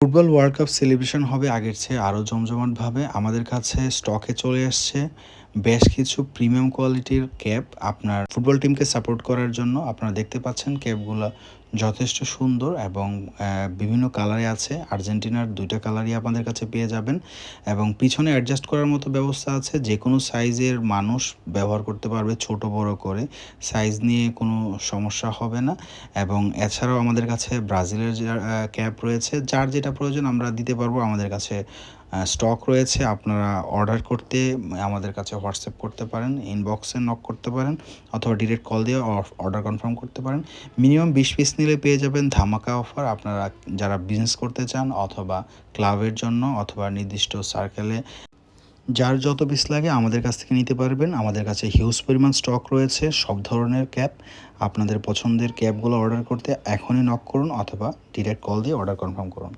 Football world cup celebration হবে আগের চেয়ে আরও জমজমাটভাবে। আমাদের কাছে স্টকে চলে আসছে বেশ কিছু প্রিমিয়াম কোয়ালিটির ক্যাপ আপনার ফুটবল টিমকে সাপোর্ট করার জন্য। আপনারা দেখতে পাচ্ছেন ক্যাপগুলো যথেষ্ট সুন্দর এবং বিভিন্ন কালারে আছে। আর্জেন্টিনার 2টা কালারই আপনাদের কাছে পেয়ে যাবেন এবং পিছনে অ্যাডজাস্ট করার মতো ব্যবস্থা আছে। যে কোনো সাইজের মানুষ ব্যবহার করতে পারবে, ছোট বড় করে। সাইজ নিয়ে কোনো সমস্যা হবে না। এবং এছাড়াও আমাদের কাছে ব্রাজিলের যে ক্যাপ রয়েছে, যার যেটা প্রয়োজন আমরা দিতে পারবো। আমাদের কাছে স্টক রয়েছে। আপনারা অর্ডার করতে আমাদের কাছে হোয়াটসঅ্যাপ করতে পারেন, ইনবক্সে নক করতে পারেন অথবা ডিরেক্ট কল দিয়ে অর্ডার কনফার্ম করতে পারেন। মিনিমাম 20 পিস নিলে পেয়ে যাবেন ধামাকা অফার। আপনারা যারা বিজনেস করতে চান অথবা ক্লাবের জন্য অথবা নির্দিষ্ট সার্কেলে যার যত পিস লাগে আমাদের কাছ থেকে নিতে পারবেন। আমাদের কাছে হিউজ পরিমাণ স্টক রয়েছে সব ধরনের ক্যাপ। আপনাদের পছন্দের ক্যাপগুলো অর্ডার করতে এখনই নক করুন অথবা ডিরেক্ট কল দিয়ে অর্ডার কনফার্ম করুন।